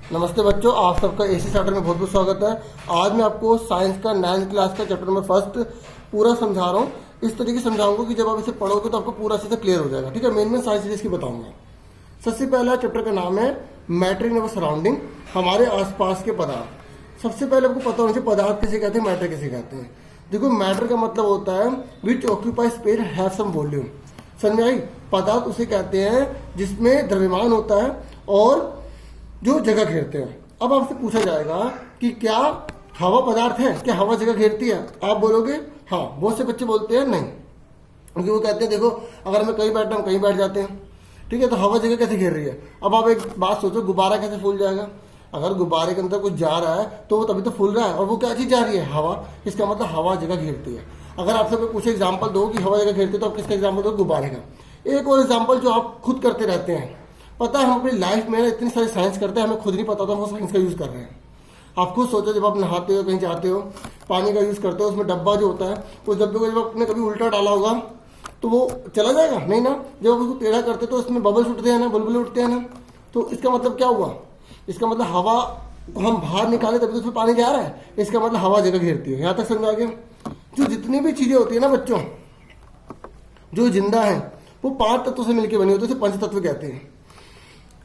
नमस्ते बच्चों, आप सबका एसी स्टार्टर में बहुत बहुत स्वागत है। आज मैं आपको साइंस का 9th क्लास का चैप्टर नंबर 1 पूरा समझा रहा हूँ। इस तरीके से समझाऊंगा कि जब आप इसे पढ़ोगे तो आपको पूरा अच्छे से क्लियर हो जाएगा। ठीक है, मेन साइंस सीरीज की बताऊंगा। सबसे पहला चैप्टर का नाम है मैटर इन अवर सराउंडिंग, हमारे आसपास के पदार्थ। सबसे पहले आपको पता होना चाहिए पदार्थ किसे कहते हैं, मैटर किसे कहते हैं। देखो, मैटर का मतलब होता है which occupy space have some volume. समझ में आई? पदार्थ उसे कहते हैं जिसमें द्रव्यमान होता है और जो जगह घेरते हैं। अब आपसे पूछा जाएगा कि क्या हवा पदार्थ है, क्या हवा जगह घेरती है? आप बोलोगे हाँ। बहुत से बच्चे बोलते हैं नहीं, क्योंकि वो कहते हैं देखो अगर मैं कहीं बैठा हूँ कहीं बैठ जाते हैं। ठीक है, तो हवा जगह कैसे घेर रही है? अब आप एक बात सोचो, गुब्बारा कैसे फूल जाएगा? अगर गुब्बारे के अंदर कुछ जा रहा है तो वो तभी तो फूल रहा है, और वो क्या चीज जा रही है? हवा। इसका मतलब हवा जगह घेरती है। अगर आपसे कोई पूछे एग्जाम्पल दो कि हवा जगह घेरती है, तो आप किसका एग्जाम्पल दो? गुब्बारे का। एक और एग्जाम्पल जो आप खुद करते रहते हैं, पता है हम अपनी लाइफ में इतनी सारी साइंस करते हैं, हमें खुद नहीं पता था हम साइंस का यूज कर रहे हैं। आप खुद सोचो, जब आप नहाते हो, कहीं जाते हो, पानी का यूज करते हो, उसमें डब्बा जो होता है, उस डब्बे को जब आपने कभी उल्टा डाला होगा तो वो चला जाएगा? नहीं ना। जब आप उसको टेढ़ा करते तो उसमें बबल्स उठते हैं ना, बुलबुले उठते हैं ना। तो इसका मतलब क्या हुआ? इसका मतलब हवा को हम बाहर निकाले तभी तो उसमें पानी जा रहा है। इसका मतलब हवा जगह घेरती है। यहाँ तक समझ आ गया? जो जितनी भी चीजें होती है ना बच्चों, जो जिंदा है, वो 5 तत्वों से मिलकर बनी होती है, उसे पंच तत्व कहते हैं।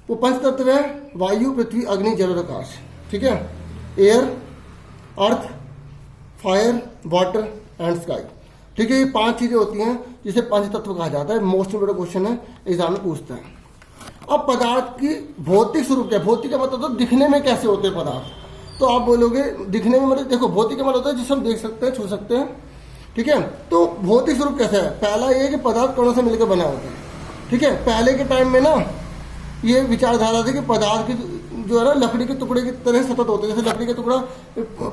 वो पंच तत्व है वायु, पृथ्वी, अग्नि, जल और आकाश। ठीक है, air, earth, fire, water and sky. ठीक है, ये 5 चीजें होती हैं जिसे पंच तत्व कहा जाता है। मोस्ट इंपोर्टेंट क्वेश्चन है, एग्जाम में पूछता है। अब पदार्थ की भौतिक स्वरूप क्या? भौतिक का मतलब तो दिखने में कैसे होते हैं पदार्थ? तो आप बोलोगे दिखने में मतलब, देखो भौतिक का मतलब होता है जिसे हम देख सकते हैं, छू सकते हैं। ठीक है, तो भौतिक स्वरूप कैसा है? पहला ये कि पदार्थ कणों से मिलकर बना होता है। ठीक है, पहले के टाइम में ना ये विचारधारा थी कि पदार्थ की जो है ना लकड़ी के टुकड़े की तरह सतत होते हैं। जैसे लकड़ी का टुकड़ा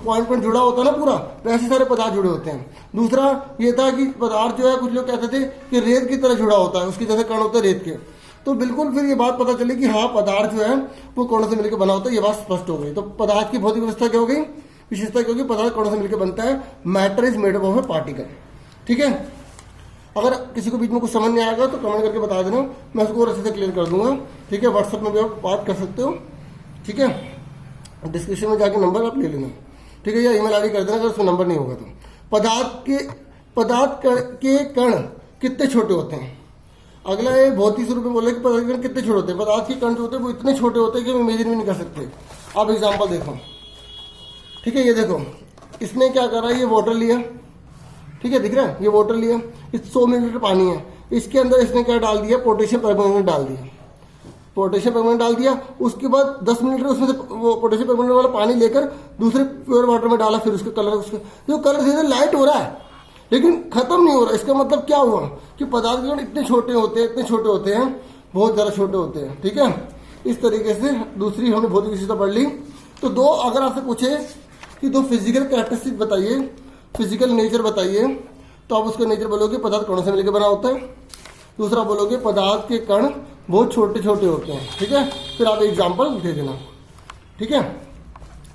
पॉइंट जुड़ा होता है ना पूरा, वैसे सारे पदार्थ जुड़े होते हैं। दूसरा ये था कि पदार्थ जो है, कुछ लोग कहते थे कि रेत की तरह जुड़ा होता है, उसकी जैसे कण होते हैं रेत के। तो बिल्कुल फिर ये बात पता चली कि हाँ, पदार्थ जो है वो कणों से मिलकर बना होता है। ये बात स्पष्ट हो गई। तो पदार्थ की भौतिक व्यवस्था क्या हो गई? विशेषता क्या होगी? पदार्थ कणों से मिलकर बनता है। Matter is made up of A particle. ठीक है, अगर किसी को बीच में कुछ समझ नहीं आएगा तो कमेंट करके बता देना, मैं उसको और अच्छे से क्लियर कर दूंगा। ठीक है, व्हाट्सएप में भी आप बात कर सकते हो। ठीक है, डिस्क्रिप्शन में जाके नंबर आप ले लेना। ठीक है, या ईमेल आईडी कर देना अगर उसमें नंबर नहीं होगा तो। पदार्थ के कण कितने छोटे होते हैं? अगला ये भौतिक स्वरूप में बोला कि पदार्थ के कण कितने छोटे होते हैं। पदार्थ के कण जो होते हैं वो इतने छोटे होते हैं कि हम इमेजिन भी नहीं कर सकते। आप एग्जाम्पल देखो। ठीक है, ये देखो, इसने क्या करा, ये वाटर लिया। ठीक है, दिख रहा है? ये वाटर लिया, इस 100 मिलीलीटर पानी है, इसके अंदर इसने क्या डाल दिया? पोटेशियम परमैंगनेट डाल दिया। पोटेशियम परमैंगनेट डाल दिया, उसके बाद 10 मिलीलीटर उसमें से वो पोटेशियम परमैंगनेट वाला पानी लेकर दूसरे प्योर वाटर में डाला। फिर उसका कलर, उसका जो कलर धीरे लाइट हो रहा है लेकिन खत्म नहीं हो रहा। इसका मतलब क्या हुआ कि पदार्थ के कण इतने छोटे होते हैं, इतने छोटे होते हैं, बहुत ज्यादा छोटे होते हैं। ठीक है, इस तरीके से दूसरी हमने भौतिक विशेषता पढ़ ली। तो दो, अगर आपसे पूछे कि दो फिजिकल कैरेक्टरिस्टिक बताइए, फिजिकल नेचर बताइए, तो आप उसका नेचर बोलोगे पदार्थ कणों से मिलकर बना होता है। दूसरा बोलोगे पदार्थ के कण बहुत छोटे छोटे होते हैं। ठीक है, फिर आप एग्जांपल दे देना। ठीक है,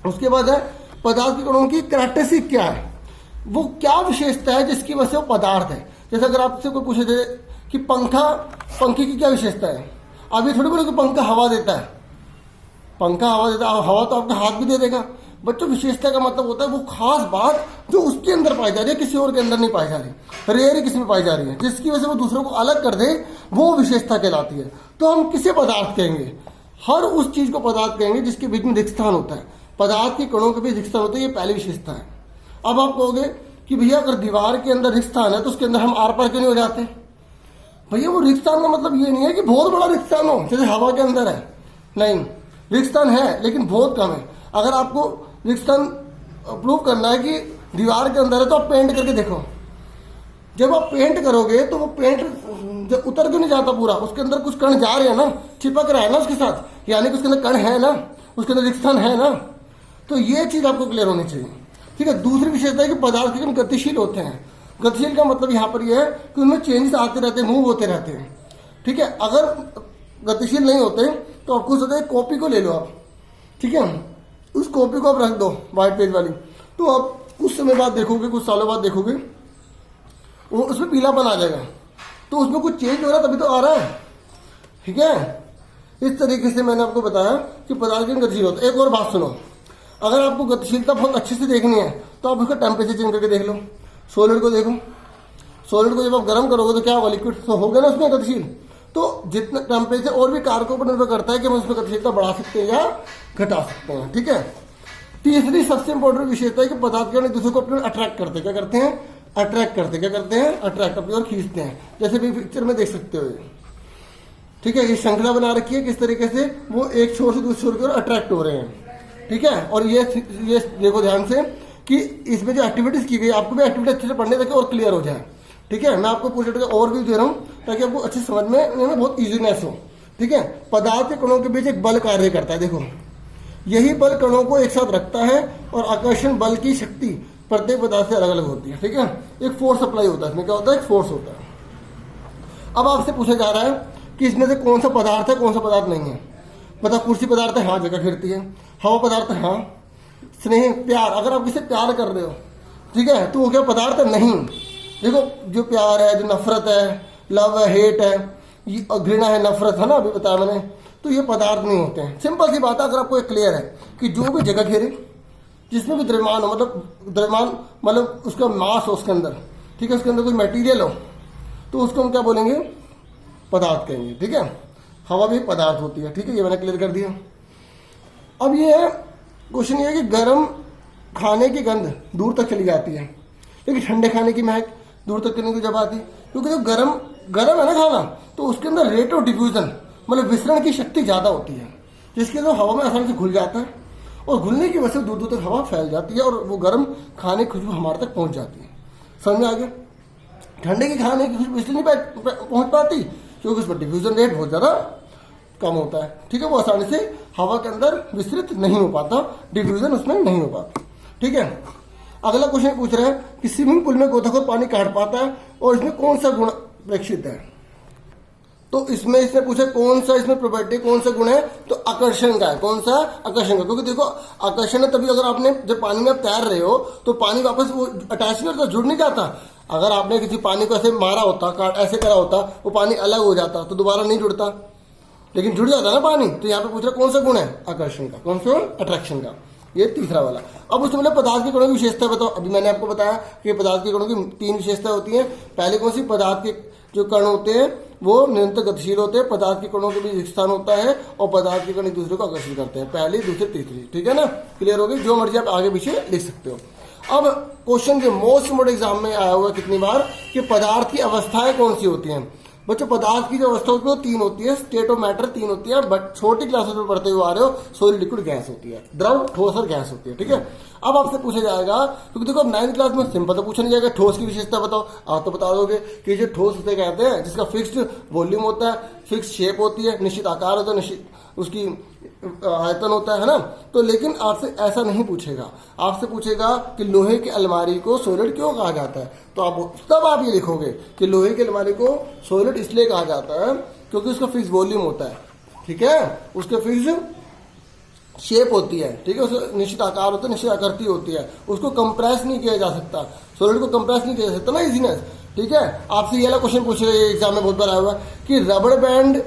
उसके बाद है पदार्थ के कणों की कैरेक्टरिस्टिक क्या है, वो क्या विशेषता है जिसकी वजह से वो पदार्थ है। जैसे अगर आपसे कोई पूछे थे कि पंखे की क्या विशेषता है, आप ये थोड़ी बोलोगे पंखा हवा देता है। पंखा हवा देता है, हवा तो आपका हाथ भी दे देगा। बच्चों, विशेषता का मतलब होता है वो खास बात जो उसके अंदर पाई जा रही है, किसी और के अंदर नहीं पाई जा रही, रेयर ही किसी में पाई जा रही है, जिसकी वजह से वो दूसरों को अलग कर दे, वो विशेषता कहलाती है। तो हम किसे पदार्थ कहेंगे? हर उस चीज को पदार्थ कहेंगे जिसके बीच में रिक्त स्थान होता है। पदार्थ के कणों के बीच रिक्त स्थान होता है, ये पहली विशेषता है। अब आप कहोगे कि भैया अगर दीवार के अंदर रिक्त स्थान है तो उसके अंदर हम आर पार क्यों नहीं हो जाते? भैया, वो रिक्त स्थान का मतलब ये नहीं है कि बहुत बड़ा रिक्त स्थान हो जैसे हवा के अंदर है। नहीं, रिक्त स्थान है लेकिन बहुत कम है। अगर आपको रिक्त स्थान प्रूव करना है कि दीवार के अंदर है तो आप पेंट करके देखो। जब आप पेंट करोगे तो वो पेंट जब उतर क्यों नहीं जाता पूरा? उसके अंदर कुछ कण जा रहे हैं ना, चिपक रहा है ना उसके साथ, यानी कि उसके अंदर कण है ना, उसके अंदर रिक्त स्थान है ना। तो ये चीज आपको क्लियर होनी चाहिए। ठीक है, दूसरी विशेषता है कि पदार्थ के कण गतिशील होते हैं। गतिशील का मतलब यहाँ पर यह है कि उनमें चेंजेस आते रहते हैं, मूव होते रहते हैं। ठीक है, अगर गतिशील नहीं होते तो आपको सोचते हैं कॉपी को ले लो आप। ठीक है, उस कॉपी को आप रख दो व्हाइट पेज वाली, तो आप कुछ समय बाद देखोगे, कुछ सालों बाद देखोगे वो उसमें पीलापन आ जाएगा। तो उसमें कुछ चेंज हो रहा है तभी तो आ रहा है। ठीक है, इस तरीके से मैंने आपको बताया कि पदार्थ की गतिशील होता है। एक और बात सुनो, अगर आपको गतिशीलता बहुत अच्छे से देखनी है तो आप उसका टेम्परेचर चेंज करके देख लो। सॉलिड को देखो, सॉलिड को जब आप गर्म करोगे तो क्या होगा, लिक्विड तो होगा ना उसमें गतिशील। तो जितना टेम्परेचर और भी कारकों पर निर्भर करता है कि हम उसमें गतिशीलता बढ़ा सकते हैं या घटा सकते हैं, ठीक है। तीसरी सबसे इंपॉर्टेंट विशेषता है कि पदार्थ एक दूसरे को अपने अट्रैक्ट करते हैं। क्या करते हैं, अट्रैक्ट करते हैं। क्या करते हैं, अट्रैक्ट अपनी ओर खींचते हैं, जैसे भी पिक्चर में देख सकते हो, ठीक है। ये श्रृंखला बना रखी है किस तरीके से वो एक छोर से दूसरे छोर की ओर अट्रैक्ट हो रहे हैं, ठीक है। और ये देखो ध्यान से कि इसमें जो एक्टिविटीज की गई, आपको भी एक्टिविटी अच्छे से पढ़ने ताकि और क्लियर हो जाए, ठीक है। मैं आपको पूरे का ओवरव्यू दे रहा हूँ ताकि आपको अच्छे समझ में बहुत इजीनेस हो, ठीक है। पदार्थ के कणों के बीच एक बल कार्य करता है, देखो यही बल कणों को एक साथ रखता है और आकर्षण बल की शक्ति प्रत्येक पदार्थ से अलग अलग होती है, ठीक है। एक फोर्स अप्लाई होता है, इसमें क्या होता है, एक फोर्स होता है। अब आपसे पूछा जा रहा है कि इसमें से कौन सा पदार्थ है, कौन सा पदार्थ नहीं है। पता, कुर्सी पदार्थ है, हाँ जगह फिरती है। हवा पदार्थ है, हाँ। स्नेह, प्यार, अगर आप किसी प्यार कर रहे हो, ठीक है, तो वो क्या पदार्थ है, नहीं। देखो जो प्यार है, जो नफरत है, लव है, हेट है, घृणा है, नफरत है ना, अभी बताया मैंने, तो ये पदार्थ नहीं होते हैं। सिंपल सी बात है, अगर आपको एक क्लियर है कि जो भी जगह घेरे, जिसमें भी द्रव्यमान हो, द्रव्यमान मतलब उसका मास हो उसके अंदर, ठीक है, उसके अंदर कोई मटेरियल हो, तो उसको हम क्या बोलेंगे, पदार्थ कहेंगे, ठीक है। हवा भी पदार्थ होती है, ठीक है, ये मैंने क्लियर कर दिया। अब ये क्वेश्चन ये है कि गर्म खाने की गंध दूर तक चली जाती है, लेकिन ठंडे खाने की महक दूर तक करने की जब आती है, क्योंकि जो गर्म है ना खाना, तो उसके अंदर रेट ऑफ डिफ्यूजन मतलब विसरण की शक्ति ज़्यादा होती है, जिसके अंदर हवा में आसानी से घुल जाता है और घुलने की वजह से दूर दूर तक हवा फैल जाती है और वो गर्म खाने की खुशबू हमारे तक पहुंच जाती है। समझ में आ गया। ठंडे की खाने की खुशबू इसलिए नहीं पहुंच पाती क्योंकि उस पर डिफ्यूजन रेट बहुत ज़्यादा कम होता है, ठीक है। वो आसानी से हवा के अंदर विस्तृत नहीं हो पाता, डिफ्यूजन उसमें नहीं हो पाता, ठीक है। अगला क्वेश्चन पूछ रहा है कि स्विमिंग पूल में गोताखोर पानी काट पाता है और इसमें कौन सा गुण अपेक्षित है। तो इसने पूछा कौन सा इसमें प्रॉपर्टी, कौन सा गुण है, तो आकर्षण का है। कौन सा, आकर्षण का। क्योंकि देखो आकर्षण है तभी, अगर आपने जब पानी में आप तैर रहे हो तो पानी वापस वो अटैच नहीं होता, जुड़ नहीं जाता। अगर आपने किसी पानी को ऐसे मारा होता, ऐसे करा होता, वो पानी अलग हो जाता तो दोबारा नहीं जुड़ता, लेकिन जुड़ जाता ना पानी। तो यहाँ पे पूछ रहा कौन सा गुण है, आकर्षण का। कौन सा, अट्रैक्शन का। ये तीसरा वाला। अब उसमें बोले पदार्थ के कणों की विशेषता बताओ। अभी मैंने आपको बताया कि पदार्थ के कणों की 3 विशेषता होती है। पहले कौन सी, पदार्थ के जो कण होते हैं वो निरंतर गतिशील होते हैं, पदार्थ के कणों के बीच एक स्थान होता है और पदार्थ के कण एक दूसरे को आकर्षित करते हैं। पहली, दूसरी, तीसरी, ठीक है ना, क्लियर हो गई। जो मर्जी आप आगे पीछे लिख सकते हो। अब क्वेश्चन जो मोस्ट मोड एग्जाम में आया हुआ कितनी बार कि पदार्थ की अवस्थाएं कौन सी होती हैं। बच्चों पदार्थ की जो अवस्था होती है वो 3 होती है, स्टेट ऑफ मैटर 3 होती है, बट छोटी क्लासेस में पढ़ते हुए आ रहे हो, सॉलिड, लिक्विड, गैस होती है, द्रव, ठोस और गैस होती है, ठीक है। अब आपसे पूछा जाएगा, क्योंकि देखो 9th क्लास में सिंपल तो पूछा नहीं जाएगा, ठोस की विशेषता बताओ। आप तो बता दोगे कि जो ठोस उसे कहते हैं जिसका फिक्स्ड वॉल्यूम होता है, फिक्स शेप होती है, निश्चित आकार होता है, निश्चित उसकी आयतन होता है ना। तो लेकिन आपसे ऐसा नहीं पूछेगा, आपसे पूछेगा कि लोहे की अलमारी को सॉलिड क्यों कहा जाता है। तो आप ये लिखोगे कि लोहे की अलमारी को सॉलिड इसलिए कहा जाता है क्योंकि उसका फिक्स वॉल्यूम होता है, ठीक है, उसके फिक्स शेप होती है, ठीक है, उसका निश्चित आकार होता है, निश्चित आकृति होती है, उसको कंप्रेस नहीं किया जा सकता, सॉलिड को कंप्रेस नहीं किया जा सकता ना, इजीनेस, ठीक है। आपसे ये वाला क्वेश्चन पूछेगा, ये एग्जाम में बहुत बार आया हुआ कि रबड़ बैंड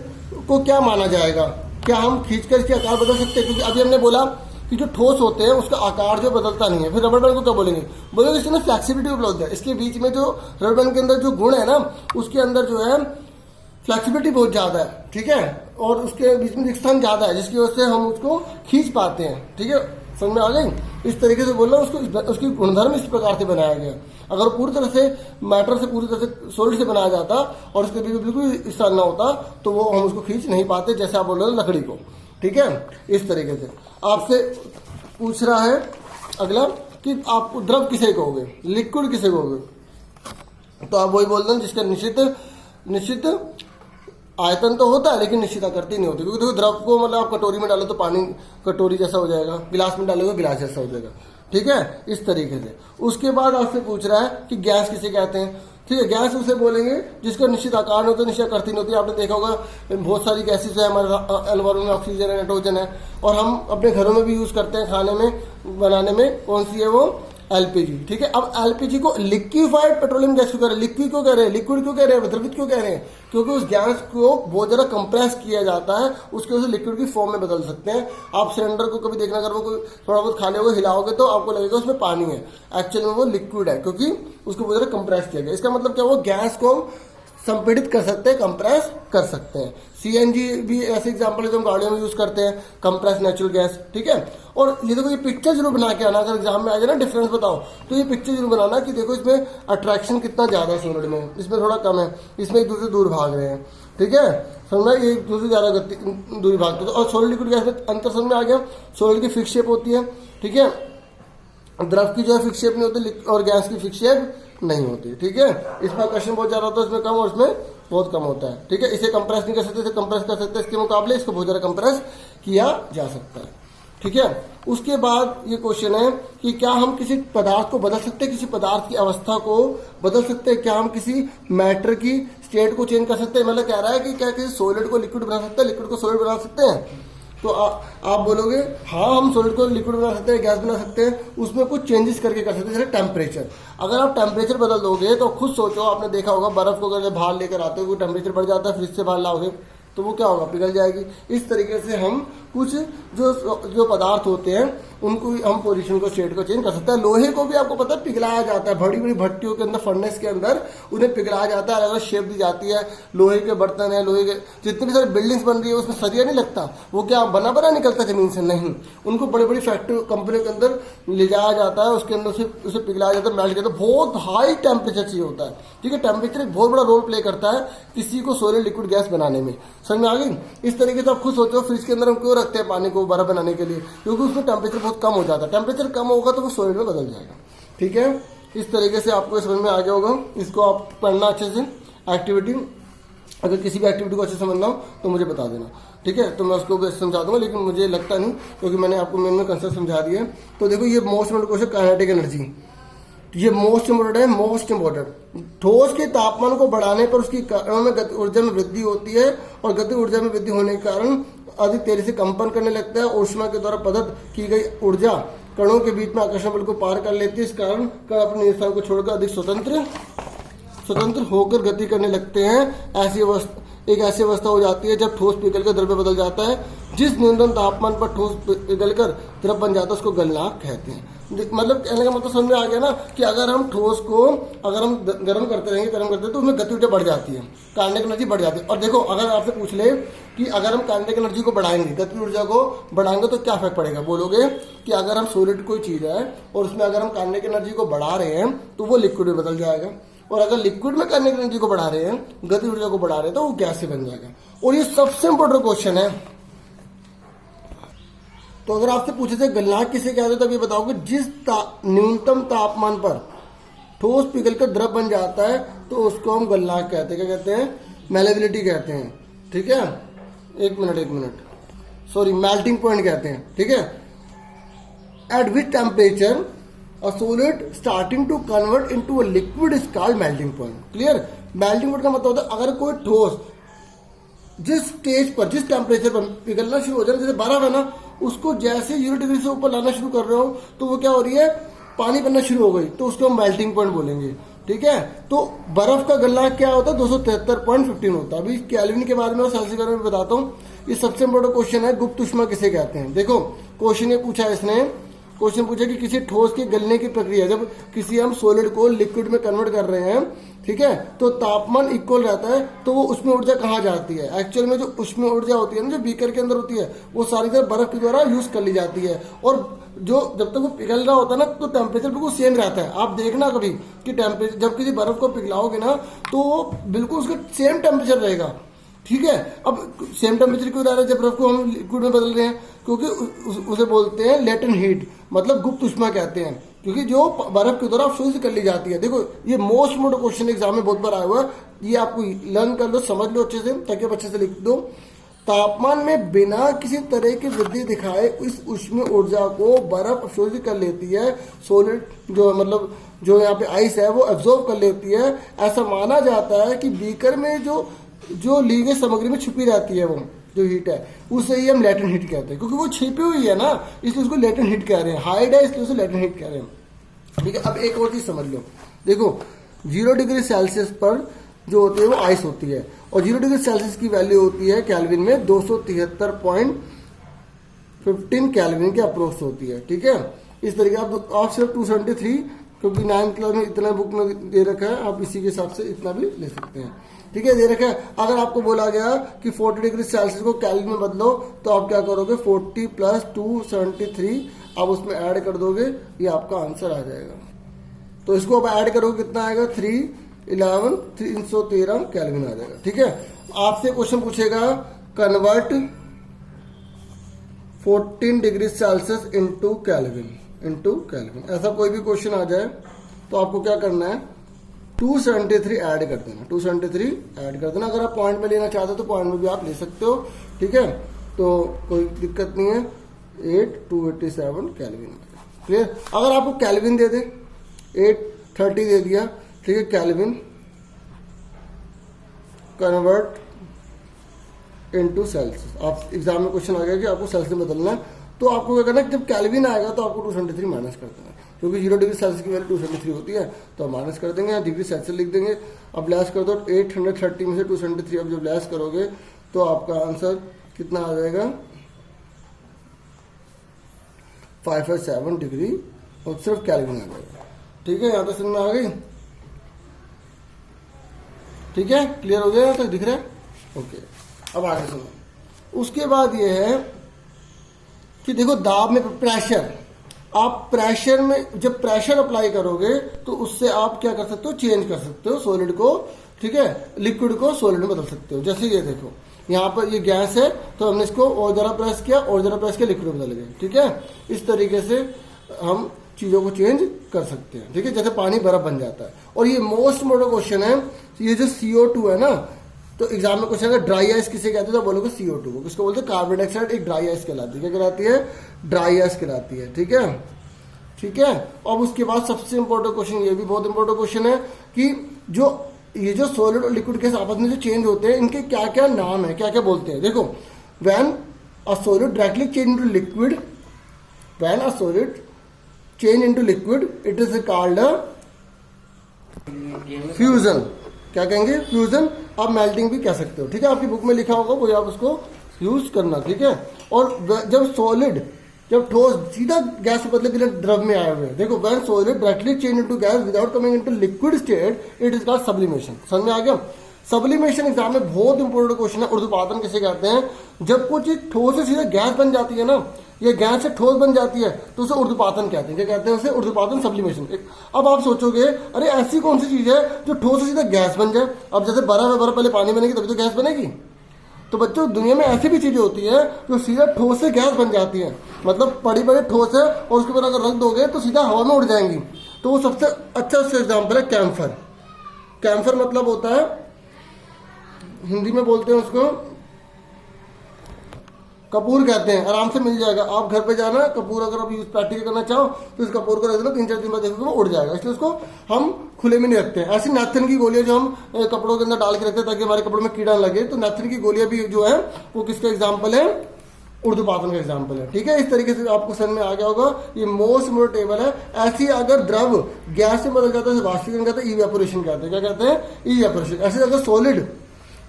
को क्या माना जाएगा, क्या हम खींचकर इसके आकार बदल सकते हैं। क्योंकि अभी हमने बोला कि जो ठोस होते हैं उसका आकार जो बदलता नहीं है, फिर रबर बैंड को क्या बोलेंगे, बोलेंगे इसके अंदर फ्लेक्सिबिलिटी उपलब्ध है, इसके बीच में जो रबर बैंड के अंदर जो गुण है ना, उसके अंदर जो है फ्लेक्सिबिलिटी बहुत ज्यादा है, ठीक है, और उसके बीच में स्थान ज्यादा है, जिसकी वजह से हम उसको खींच पाते हैं, ठीक है, समझ में आ गई। इस तरीके से बोलना, उसकी गुणधर्म इस प्रकार से बनाया गया। अगर पूरी तरह से मैटर से, पूरी तरह से सॉलिड से बनाया जाता और उसके बीच में बिल्कुल स्थान ना होता तो वो हम उसको खींच नहीं पाते, जैसे आप बोल रहे हो लकड़ी को, ठीक है। इस तरीके से आपसे पूछ रहा है अगला कि आप द्रव किसे कहोगे, लिक्विड किसे कहोगे। तो आप वही बोल रहे जिसका निश्चित आयतन तो होता है लेकिन निश्चित आकृति नहीं होती। क्योंकि देखो द्रव को मतलब आप कटोरी में डालो तो पानी कटोरी जैसा हो जाएगा, गिलास में डालोगे गिलास जैसा हो जाएगा, ठीक है, इस तरीके से। उसके बाद आपसे पूछ रहा है कि गैस किसे कहते हैं, ठीक है। गैस उसे बोलेंगे जिसका निश्चित आकार नहीं होता, निश्चित आकृति नहीं होती। आपने देखा होगा बहुत सारी गैसेस है हमारे एनवायरमेंट में, ऑक्सीजन है, नाइट्रोजन है, और हम अपने घरों में भी यूज करते हैं खाने में बनाने में। कौन सी है वो, एलपीजी, ठीक है। अब एलपीजी को लिक्विफाइड पेट्रोलियम गैस क्यों कह रहे हैं, लिक्विड क्यों कह रहे हैं, लिक्विड क्यों कह रहे हैं, द्रवित क्यों कह रहे हैं, क्योंकि उस गैस को बहुत ज्यादा कंप्रेस किया जाता है, उसके वजह से लिक्विड की फॉर्म में बदल सकते हैं। आप सिलेंडर को कभी देखना, अगर वो कोई थोड़ा बहुत खाली होगा हिलाओगे तो आपको लगेगा उसमें पानी है, एक्चुअली में वो लिक्विड है, क्योंकि उसको बहुत ज्यादा कंप्रेस किया गया। इसका मतलब क्या, वो गैस को संपीड़ित कर सकते हैं, कंप्रेस कर सकते हैं। सीएनजी भी ऐसे एग्जांपल है जो हम गाड़ियों में यूज करते हैं, कंप्रेस नेचुरल गैस, ठीक है। और ये देखो, ये पिक्चर जरूर बना के आना, अगर एग्जाम में आ जाए ना डिफरेंस बताओ तो ये पिक्चर जरूर बनाना कि देखो इसमें अट्रैक्शन कितना ज्यादा है सॉलिड में, इसमें थोड़ा कम है, इसमें एक दूसरे दूर भाग रहे हैं, ठीक है। समझना, ये एक दूसरे ज्यादा गति दूरी भागते हैं। और सॉलिड लिक्विड गैस में अंतर समझ में आ गया। सॉलिड की फिक्स शेप होती है, ठीक है, द्रव की जो है फिक्स शेप नहीं होती और गैस की फिक्स शेप नहीं होती, ठीक है। इसमें आकर्षण बहुत ज्यादा होता है, इसमें कम, और इसमें बहुत कम होता है, ठीक है। इसे कंप्रेस नहीं कर सकते, इसे कंप्रेस कर सकते हैं, इसके मुकाबले इसको बहुत ज्यादा कंप्रेस किया जा सकता है, ठीक है। उसके बाद ये क्वेश्चन है कि क्या हम किसी पदार्थ को बदल सकते हैं, किसी पदार्थ की अवस्था को बदल सकते हैं, क्या हम किसी मैटर की स्टेट को चेंज कर सकते हैं। मतलब कह रहा है कि क्या किसी सॉलिड को लिक्विड बना सकते हैं, लिक्विड को सॉलिड बना सकते हैं। तो आप बोलोगे हाँ, हम सॉलिड को लिक्विड बना सकते हैं, गैस बना सकते हैं, उसमें कुछ चेंजेस करके कर सकते हैं, जैसे टेम्परेचर। अगर आप टेम्परेचर बदल दोगे तो खुद सोचो, आपने देखा होगा बर्फ को अगर बाहर लेकर आते हो, टेम्परेचर बढ़ जाता है, फ्रिज से बाहर लाओगे तो वो क्या होगा, पिघल जाएगी। इस तरीके से हम कुछ जो पदार्थ होते हैं उनको हम पोजीशन को, स्टेट को चेंज कर सकते हैं। लोहे को भी आपको पता है पिघलाया जाता है, बड़ी बड़ी भट्टियों के अंदर, फर्नेस के अंदर उन्हें पिघलाया जाता है, अलग अलग शेप दी जाती है। लोहे के बर्तन है, लोहे के जितनी भी सारी बिल्डिंग्स बन रही है उसमें सरिया नहीं लगता, वो क्या बना बना निकलता जमीन से, नहीं, उनको बड़ी बड़ी फैक्ट्री कंपनी के अंदर ले जाया जाता है, उसके अंदर से उसे पिघलाया जाता है, मेल्ट किया, बहुत हाई टेम्परेचर चाहिए होता है, ठीक है। टेम्परेचर एक बहुत बड़ा रोल प्ले करता है किसी को सॉलिड लिक्विड गैस बनाने में, समझ में आ गई। इस तरीके से आप खुद सोचो, फ्रिज के अंदर हम क्यों रखते हैं पानी को बर्फ बनाने के लिए, क्योंकि उसमें टेम्परेचर बहुत कम हो जाता है, टेम्परेचर कम होगा तो वो सॉलिड में बदल जाएगा, ठीक है। इस तरीके से आपको समझ में आ गया होगा। इसको आप पढ़ना अच्छे से, एक्टिविटी, अगर किसी भी एक्टिविटी को अच्छे से समझना हो तो मुझे बता देना, ठीक है, तो मैं उसको भी समझा दूंगा, लेकिन मुझे लगता नहीं, क्योंकि मैंने आपको मेन कंसेप्ट समझा दिया है। तो देखो, ये most important question, kinetic energy, ये मोस्ट इम्पोर्टेंट है, मोस्ट इम्पोर्टेंट। ठोस के तापमान को बढ़ाने पर उसकी में गति ऊर्जा में वृद्धि होती है, और गति ऊर्जा में वृद्धि होने के कारण अधिक तेजी से कंपन करने लगता है। ऊष्मा के द्वारा प्रदत्त की गई ऊर्जा कणों के बीच में आकर्षण बल को पार कर लेती है, इस कारण कण अपने स्थान को छोड़कर अधिक स्वतंत्र होकर गति करने लगते हैं। एक ऐसी अवस्था हो जाती है जब ठोस पिघलकर द्रव में बदल जाता है। जिस न्यूनतम तापमान पर ठोस पिघलकर द्रव बन जाता है उसको गलनांक कहते हैं। मतलब कहने का मतलब समझ में आ गया ना, कि अगर हम ठोस को अगर हम गर्म करते रहेंगे, तो उसमें गति ऊर्जा बढ़ जाती है, काइनेटिक एनर्जी बढ़ जाती है। और देखो, अगर आपसे पूछ ले कि अगर हम काइनेटिक एनर्जी को बढ़ाएंगे, गति ऊर्जा को बढ़ाएंगे तो क्या फर्क पड़ेगा, बोलोगे कि अगर हम सॉलिड कोई चीज है और उसमें अगर हम काइनेटिक एनर्जी को बढ़ा रहे हैं तो वो लिक्विड में बदल जाएगा, और अगर लिक्विड में काइनेटिक एनर्जी को बढ़ा रहे हैं, गति ऊर्जा को बढ़ा रहे हैं, तो वो गैस से बन जाएगा। और ये सबसे इंपॉर्टेंट क्वेश्चन है। तो अगर आपसे पूछे थे गलनांक किसे कहते हैं, तब ये बताओगे जिस न्यूनतम तापमान पर ठोस पिघलकर द्रव बन जाता है तो उसको हम गलनांक कहते हैं। क्या कहते हैं, मेलेबिलिटी कहते हैं, ठीक है। एक मिनट, सॉरी, मेल्टिंग पॉइंट कहते हैं, ठीक है। At which temperature a solid starting to convert into a liquid is called melting point. Clear, melting point का मतलब होता है अगर कोई ठोस जिस स्टेज पर, जिस टेम्परेचर पर पिघलना शुरू हो जाए, जैसे बर्फ है ना, उसको जैसे 0 डिग्री से ऊपर लाना शुरू कर रहे हो तो वो क्या हो रही है, पानी बनना शुरू हो गई, तो उसको हम मेल्टिंग पॉइंट बोलेंगे, ठीक है। तो बर्फ का गलनांक क्या होता है, 273.15 होता है। अभी केल्विन के बारे में और सेल्सियस के बारे में बताता हूँ। ये सबसे इंपॉर्टेंट क्वेश्चन है, गुप्त ऊष्मा किसे कहते हैं। देखो, क्वेश्चन ये पूछा है इसने, क्वेश्चन पूछा कि किसी ठोस के गलने की प्रक्रिया, जब किसी हम सॉलिड को लिक्विड में कन्वर्ट कर रहे हैं, ठीक है, तो तापमान इक्वल रहता है, तो वो उसमें ऊर्जा कहाँ जाती है। एक्चुअल में जो उसमें ऊर्जा होती है ना, जो बीकर के अंदर होती है, वो सारी तरह बर्फ के द्वारा यूज कर ली जाती है। और जो जब तक वो पिघल रहा होता है ना, तो टेम्परेचर बिल्कुल सेम रहता है। आप देखना कभी कि टेम्परेचर जब किसी बर्फ को पिघलाओगे ना, तो बिल्कुल उसका सेम टेम्परेचर रहेगा, ठीक है। अब सेम टेम्परेचर क्यों रह रहा है जब बर्फ को हम लिक्विड में बदल रहे हैं, क्योंकि उसे बोलते हैं लेटेंट हीट, मतलब गुप्त ऊष्मा कहते हैं, क्योंकि जो बर्फ की तरह अफसोस कर ली जाती है। देखो, ये मोस्ट इम्पोर्टेंट क्वेश्चन एग्जाम में बहुत बार आया हुआ है, ये आपको लर्न कर लो, समझ लो अच्छे से, ताकि आप अच्छे से लिख दो। तापमान में बिना किसी तरह की वृद्धि दिखाए इस ऊष्मीय ऊर्जा को बर्फ अवशोषित कर लेती है, सॉलिड जो मतलब जो यहाँ पे आइस है वो एब्जॉर्ब कर लेती है। ऐसा माना जाता है कि बीकर में जो ली गई सामग्री में छुपी रहती है वो जो हीट है, उसे ही हम लेटेंट हीट कहते हैं, क्योंकि वो छिपी हुई है ना, इसलिए उसको लेटेंट हीट कह रहे हैं। हाइड है इसलिए उसे लेटेंट हीट कह रहे हैं, ठीक है। अब एक और चीज समझ लो, देखो 0 डिग्री सेल्सियस पर जो होती है वो आइस होती है, और 0 डिग्री सेल्सियस की वैल्यू होती है केल्विन में 273.15 केल्विन के अप्रोक्स होती है। ठीक है, इस तरीके आप सिर्फ 273, क्योंकि 9th क्लास में इतना बुक में दे रखा है, आप इसी के हिसाब से इतना भी ले सकते हैं। ठीक है, दे रखा है। अगर आपको बोला गया कि 40 डिग्री सेल्सियस को केल्विन में बदलो, तो आप क्या करोगे, 40 + 273 आप उसमें ऐड कर दोगे, ये आपका आंसर आ जाएगा। तो इसको आप ऐड करोगे, कितना आएगा, 313 केल्विन आ जाएगा। ठीक है, आपसे क्वेश्चन पूछेगा convert 14 degree Celsius into kelvin, ऐसा कोई भी क्वेश्चन आ जाए तो आपको क्या करना है, 273 ऐड कर देना, 273 ऐड कर देना। अगर आप पॉइंट में लेना चाहते हो तो पॉइंट में भी आप ले सकते हो। ठीक है, तो कोई दिक्कत नहीं है। 287 केल्विन, क्लियर। अगर आपको केल्विन दे दे, 830 दे दिया, ठीक है, केल्विन कन्वर्ट इनटू सेल्सियस, आप एग्जाम में क्वेश्चन आ गया कि आपको सेल्सियस में बदलना है, तो आपको क्या करना है, जब केल्विन आएगा तो आपको 273 माइनस कर देना है, क्योंकि 0 डिग्री सेल्सियस की वैल्यू 273 होती है, तो माइनस कर देंगे, डिग्री सेल्सियस लिख देंगे। अब लेस कर दो, 830 में से 273 अब जब लेस करोगे तो आपका आंसर कितना आ जाएगा, 557 डिग्री, और सिर्फ केल्विन आ जाएगा। ठीक है, यहाँ तक समझ में आ गई। ठीक है, क्लियर हो गया, यहाँ तक दिख रहा है, ओके। अब आगे सुनो, उसके बाद ये है कि देखो दाब में प्रेशर, आप प्रेशर में जब प्रेशर अप्लाई करोगे तो उससे आप क्या कर सकते हो, चेंज कर सकते हो सॉलिड को। ठीक है, लिक्विड को सॉलिड में बदल सकते हो। जैसे ये देखो, यहाँ पर ये गैस है, तो हमने इसको और जरा प्रेस किया, और जरा प्रेस किया, लिक्विड बदल गए। ठीक है, इस तरीके से हम चीजों को चेंज कर सकते हैं। ठीक है, जैसे पानी बर्फ बन जाता है। और ये मोस्ट इम्पोर्टेंट क्वेश्चन है, ये जो CO2 है ना, तो एग्जाम में क्वेश्चन है ड्राई आइस किसे कहते हैं, तो बोलोगे CO2 को। किसको बोलते हैं, कार्बन डाइऑक्साइड एक ड्राई आइस कहलाती है। क्या कहलाती है, ड्राई आइस कहलाती है। ठीक है, ठीक है। अब उसके बाद सबसे इंपॉर्टेंट क्वेश्चन, ये भी बहुत इंपॉर्टेंट क्वेश्चन है कि ये जो सॉलिड और लिक्विड के आपस में जो चेंज होते हैं, इनके क्या क्या नाम है, क्या क्या बोलते हैं। देखो, when a solid directly change into liquid, when a solid change into liquid, it is called fusion. क्या कहेंगे, फ्यूजन। आप मेल्टिंग भी कह सकते हो। ठीक है, आपकी बुक में लिखा होगा, वो आप उसको यूज करना। ठीक है, और जब सॉलिड, जब ठोस सीधा गैस से बदले बिना द्रव में आए हुए, देखो when solid directly change into gas without coming into liquid state, it is called sublimation. समझ में आ गया। सब्लिमेशन एग्जाम में बहुत इंपॉर्टेंट क्वेश्चन है। उर्ध्वपातन किसे कहते हैं, जब कोई चीज ठोस से सीधा गैस बन जाती है ना, ये गैस से ठोस बन जाती है, तो उसे उर्ध्वपातन कहते हैं। क्या कहते हैं उसे, उर्ध्वपातन, सब्लिमेशन। अब आप सोचोगे, अरे ऐसी कौन सी चीज है जो ठोस से सीधा गैस बन जाए। अब जैसे बर्फ है, बर्फ पहले पानी बनेगी तभी तो गैस बनेगी। तो बच्चों, दुनिया में ऐसी भी चीजें होती है जो सीधा ठोस से गैस बन जाती है। मतलब बड़ी बड़ी ठोस है और उसके ऊपर अगर रख दोगे तो सीधा हवा में उड़ जाएंगी। तो वो सबसे अच्छा उसका एग्जाम्पल है कैम्फर। कैम्फर मतलब होता है, हिंदी में बोलते हैं उसको कपूर कहते हैं। आराम से मिल जाएगा, आप घर पे जाना, कपूर अगर आप यूज प्रैक्टिकल करना चाहो तो इस कपूर को रख देना, 3-4 दिन बाद देखोगे वो उड़ जाएगा। इसलिए उसको हम खुले में नहीं रखते हैं। ऐसी नैथन की गोलियां जो हम कपड़ों के अंदर डाल के रखते हैं ताकि हमारे कपड़ों में कीड़ा लगे, तो नैथन की गोलियां भी जो है वो किसका एग्जाम्पल है, उर्ध्वपातन का एग्जाम्पल है। ठीक है, इस तरीके से आपको समझ में आ गया होगा। ये मोस्ट इम्पोर्टेंट टेबल है। ऐसी अगर द्रव गैस से बदल जाता है, वाष्पीकरण कहते हैं, इवेपोरेशन कहते हैं। क्या कहते हैं, इवेपोरेशन। ऐसे अगर सॉलिड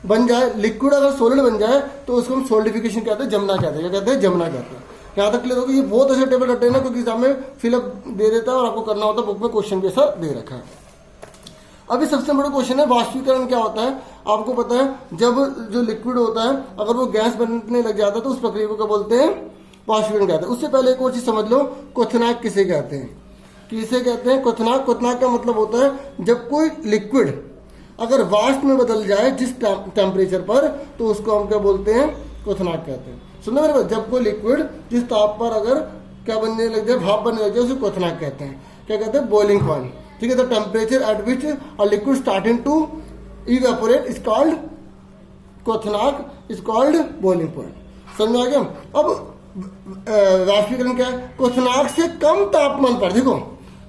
बन जाए, लिक्विड अगर सॉलिड बन जाए, तो उसको हम सॉलिडिफिकेशन कहते हैं, जमना कहते हैं। क्या कहते हैं, जमना कहते हैं। यहाँ तक क्लियर होगा। ये बहुत अच्छे टेबल रटे ना, क्योंकि एग्जाम में फिलअप दे देता है और आपको करना होता है, बुक में क्वेश्चन भी ऐसा दे रखा है। अभी सबसे बड़ा क्वेश्चन है, वाष्पीकरण क्या होता है। आपको पता है, जब जो लिक्विड होता है अगर वो गैस बनने लग जाता है तो उस प्रक्रिया को क्या बोलते हैं, वाष्पीकरण कहते हैं। उससे पहले एक और चीज समझ लो, क्वथनांक किसे कहते हैं। किसे कहते हैं, क्वथनांक। क्वथनांक का मतलब होता है जब कोई लिक्विड अगर वाष्प में बदल जाए जिस टेम्परेचर पर, तो उसको हम क्या बोलते हैं, क्वथनांक कहते हैं। सुनो मेरे पास, जब कोई लिक्विड जिस ताप पर अगर क्या बनने लग जाए, भाप बनने लग जाए, उसे क्वथनांक कहते हैं। क्या कहते हैं, बॉइलिंग पॉइंट। ठीक है, the temperature at which a liquid starting to evaporate is called क्वथनांक, इज कॉल्ड बॉइलिंग पॉइंट। समझ में आ गया। अब वाष्पीकरण क्या है, क्वथनांक से कम तापमान पर, देखो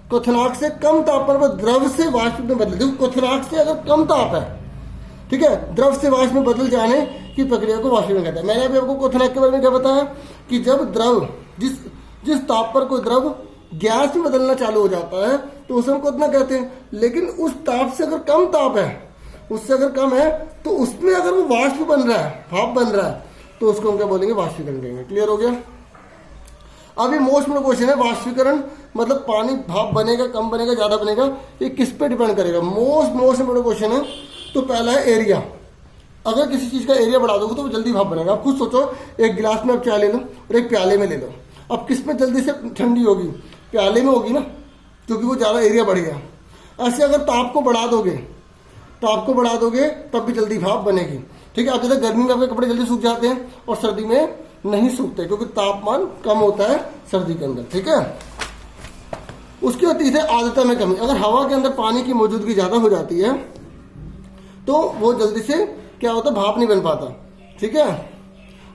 क्वथनांक से कम तापमान पर द्रव से वाष्प में बदल, देखो क्वथनांक से अगर कम ताप है, ठीक है, द्रव से वाष्प में बदल जाने की प्रक्रिया को वाष्पीकरण कहते हैं। मैंने अभी आपको क्वथनांक के बारे में क्या बताया कि जब द्रव जिस ताप पर कोई द्रव गैस भी बदलना चालू हो जाता है तो उसे हम कितना कहते हैं। लेकिन उस ताप से अगर कम ताप है, उससे अगर कम है, तो उसमें अगर वो वाष्प बन रहा है, भाप बन रहा है, तो उसको हम क्या बोलेंगे, वाष्पीकरण कहेंगे। क्लियर हो गया। अब ये मोस्ट इम्पोर्टेंट क्वेश्चन है, वाष्पीकरण मतलब पानी भाप बनेगा, कम बनेगा, ज्यादा बनेगा, ये किस पे डिपेंड करेगा। मोस्ट इम्पोर्टेंट क्वेश्चन है। तो पहला है एरिया। अगर किसी चीज का एरिया बढ़ा दोगे तो वो जल्दी भाप बनेगा। आप खुद सोचो, एक गिलास में आप चाय ले लो और एक प्याले में ले लो, अब किस में जल्दी से ठंडी होगी, प्याले में होगी ना, क्योंकि वो ज्यादा एरिया बढ़ गया। ऐसे अगर ताप को बढ़ा दोगे, तब भी जल्दी भाप बनेगी। ठीक है। अब जैसे गर्मी में आपके कपड़े जल्दी सूख जाते हैं और सर्दी में नहीं सूखते, क्योंकि तापमान कम होता है सर्दी के अंदर। ठीक है। उसकी होती है आर्द्रता में कमी। अगर हवा के अंदर पानी की मौजूदगी ज्यादा हो जाती है तो वो जल्दी से क्या होता है, भाप नहीं बन पाता। ठीक है।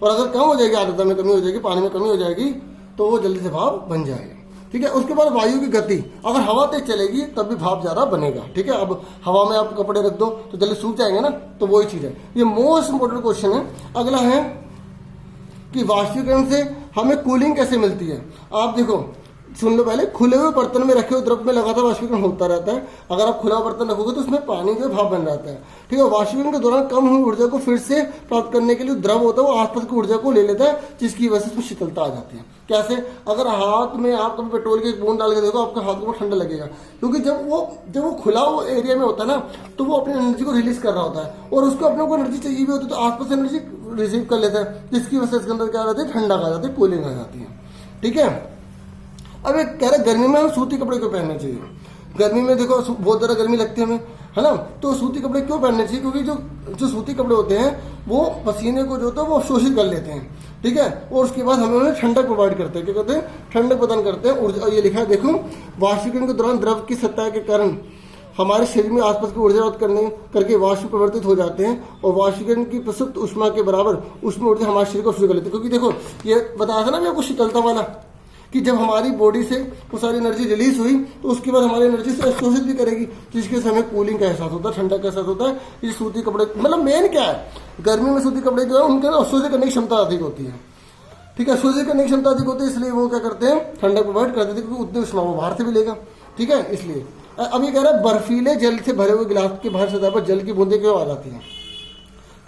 और अगर कम हो जाएगी, आर्द्रता में कमी हो जाएगी, पानी में कमी हो जाएगी, तो वो जल्दी से भाप बन जाएगा। ठीक है। उसके बाद वायु की गति। अगर हवा तेज चलेगी तब भी भाप ज्यादा बनेगा। ठीक है। अब हवा में आप कपड़े रख दो तो जल्दी सूख जाएंगे ना, तो वही चीज है। ये मोस्ट इंपोर्टेंट क्वेश्चन है। अगला है कि वाष्पीकरण से हमें कूलिंग कैसे मिलती है। आप देखो, सुन लो पहले, खुले हुए बर्तन में रखे हुए द्रव में लगातार वाष्पीकरण होता रहता है। अगर आप खुला बर्तन रखोगे तो उसमें पानी जो भाप बन जाता है। ठीक है। वाष्पीकरण के दौरान कम हुई ऊर्जा को फिर से प्राप्त करने के लिए द्रव होता है वो आसपास की ऊर्जा को ले लेता है, जिसकी वजह से उसमें शीतलता आ जाती है। कैसे? अगर हाथ में आप कभी पेट्रोल की एक बूंद डाल के देखो, आपका हाथ को ठंडा लगेगा, क्योंकि जब वो खुला हुआ एरिया में होता है ना, तो वो अपनी एनर्जी को रिलीज कर रहा होता है और उसको अपने को एनर्जी चाहिए भी होती है, तो आसपास एनर्जी रिसीव कर लेता है, जिसकी वजह से इसके अंदर क्या रहती है, ठंडा आ जाती है, कूलिंग आ जाती है। ठीक है। अब एक कह रहे गर्मी में हम सूती कपड़े क्यों पहनने चाहिए। गर्मी में देखो बहुत ज़्यादा गर्मी लगती है हमें, है ना, तो सूती कपड़े क्यों पहनने चाहिए, क्योंकि जो सूती कपड़े होते हैं वो पसीने को जो होता है वो अवशोषित कर लेते हैं। ठीक है। और उसके बाद हमें उन्हें ठंडक प्रोवाइड करते हैं, क्या कहते हैं, ठंडक प्रदान करते हैं। और ये लिखा है देखो, वाष्पीकरण के दौरान द्रव की सतह के कारण हमारे शरीर में आसपास की ऊर्जा करके वाष्प परिवर्तित हो जाते हैं और वाष्पीकरण की प्रसुप्त ऊष्मा के बराबर ऊष्मा ऊर्जा हमारे शरीर को अवशोषित कर लेते हैं। क्योंकि देखो ये बताया था ना मैं आपको शीतलता वाला, कि जब हमारी बॉडी से वो सारी एनर्जी रिलीज हुई तो उसके बाद हमारी एनर्जी से अवशोषित भी करेगी, जिसके से हमें कूलिंग का एहसास होता है, ठंडक का एहसास होता है। ये सूती कपड़े मतलब मेन क्या है, गर्मी में सूती कपड़े जो है उनके अवशोषित करने की क्षमता अधिक होती है। ठीक है। अवशोषित करने की क्षमता अधिक होती है, इसलिए वो क्या करते हैं, ठंडक प्रोवाइड कर देते हैं, क्योंकि उतनी उष्मा वो बाहर से भी लेगा। ठीक है। इसलिए अब ये कह रहा है बर्फीले जल से भरे हुए गिलास के बाहर सतह पर जल की बूंदें क्यों आ जाती हैं।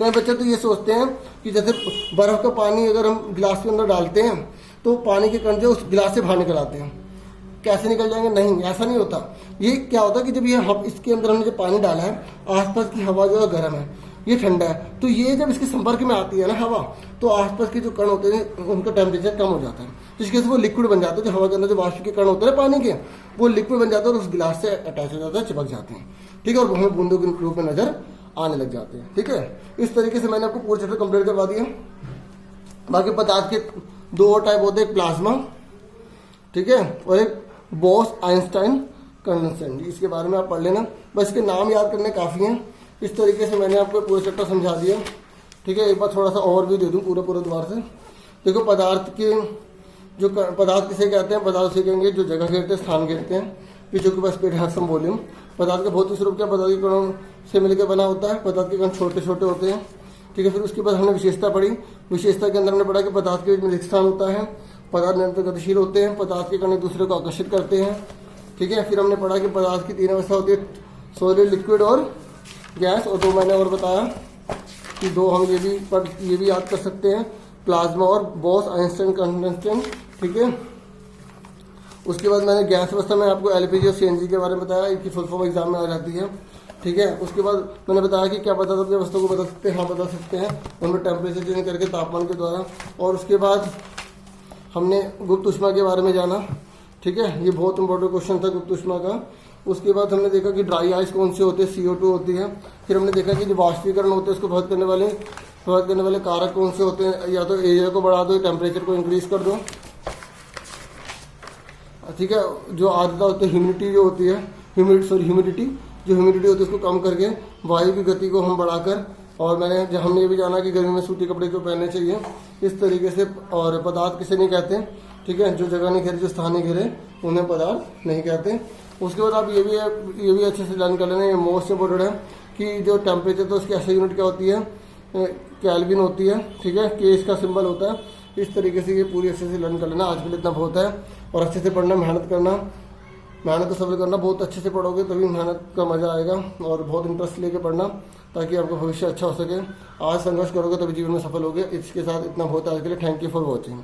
कई बच्चे तो ये सोचते हैं कि जैसे बर्फ का पानी अगर हम गिलास के अंदर डालते हैं तो पानी के कण जो उस गिलास से बाहर निकल आते हैं, कैसे निकल जाएंगे, नहीं, ऐसा नहीं होता। ये क्या होता है कि जब ये इसके अंदर हमने जो पानी डाला है, आसपास की हवा जो है गर्म है, ये ठंडा है, तो ये जब इसके संपर्क में आती है ना हवा, तो आसपास के जो कण होते हैं उनका टेम्परेचर कम हो जाता है, जिसकी वजह से वो लिक्विड बन जाता है। जो हवा के अंदर जो वाष्प के कण होते हैं पानी के, वो लिक्विड बन जाता है और उस गिलास से अटैच हो जाता है, चिपक जाते हैं। ठीक है। और हमें बूंदों के रूप में नजर आने लग जाते हैं। ठीक है। इस तरीके से मैंने आपको पूरा चैप्टर कंप्लीट करवा दिया। बाकी पदार्थ के दो और टाइप होते हैं, एक प्लाज्मा, ठीक है, और एक बोस आइंस्टाइन कंडेंसेशन। इसके बारे में आप पढ़ लेना, बस इसके नाम याद करने काफ़ी हैं। इस तरीके से मैंने आपको पूरा चैप्टर समझा दिया। ठीक है। एक बार थोड़ा सा ओवरव्यू दे दूं पूरा द्वार से। देखो पदार्थ के जो पदार्थ किसे कहते हैं, पदार्थ सीखेंगे जो जगह घेरते हैं, स्थान घेरते हैं, पीछे के पास स्पीड हर वॉल्यूम। पदार्थ का भौतिक स्वरूप क्या, पदार्थ के कणों से मिलकर बना होता है, पदार्थ के कण छोटे छोटे होते हैं। ठीक है। फिर उसके बाद हमने विशेषता पढ़ी, विशेषता के अंदर हमने पढ़ा कि पदार्थ के बीच में रिक्त स्थान होता है, पदार्थ निरंतर गतिशील होते हैं, पदार्थ के कण एक दूसरे को आकर्षित करते हैं। ठीक है। फिर हमने पढ़ा कि पदार्थ की तीन अवस्था होती है, सॉलिड, लिक्विड और गैस। और दो मैंने और बताया कि दो हम ये भी याद कर सकते हैं, प्लाज्मा और बोस आइंस्टाइन कंडेंसेशन। ठीक है। उसके बाद मैंने गैस अवस्था में आपको एलपीजी और सीएनजी के बारे में बताया, इनकी फुल फॉर्म एग्जाम में आ जाती है। ठीक है। उसके बाद मैंने बताया कि क्या पदार्थ अपनी अवस्था को बदल सकते हैं, हाँ बदल सकते हैं, उनमें टेम्परेचर चेंज करके तापमान के द्वारा। और उसके बाद हमने गुप्त ऊष्मा के बारे में जाना। ठीक है। ये बहुत इंपॉर्टेंट क्वेश्चन था गुप्त ऊष्मा का। उसके बाद हमने देखा कि ड्राई आइस कौन सी होती है, CO2 होती है। फिर हमने देखा कि जो वाष्पीकरण होते हैं उसको प्रभावित करने वाले कारक कौन से होते हैं, या तो एरिया को बढ़ा दो, टेम्परेचर को इंक्रीज कर दो। ठीक है। जो आर्द्रता होती है, ह्यूमिडिटी जो होती है, ह्यूमिडिटी होती है उसको कम करके वायु की गति को हम बढ़ाकर। और हमने ये भी जाना कि गर्मी में सूती कपड़े क्यों पहनने चाहिए, इस तरीके से। और पदार्थ किसे नहीं कहते, ठीक है, जो जगह नहीं घेरे, जो स्थान नहीं घेरे, उन्हें पदार्थ नहीं कहते। उसके बाद आप ये भी अच्छे से लर्न कर लेना, ये मोस्ट इम्पोर्टेंट है कि जो टेम्परेचर तो उसकी ऐसी यूनिट क्या होती है, केल्विन होती है। ठीक है। के इसका सिंबल होता है। इस तरीके से ये पूरी अच्छे से लर्न कर लेना। आज के लिए इतना बहुत है, और अच्छे से पढ़ना, मेहनत करना, मेहनत तो सब्र करना। बहुत अच्छे से पढ़ोगे तभी मेहनत का मजा आएगा, और बहुत इंटरेस्ट लेके पढ़ना ताकि आपका भविष्य अच्छा हो सके। आज संघर्ष करोगे तभी जीवन में सफल होगे। इसके साथ इतना बहुत है आज के लिए। Thank you for watching.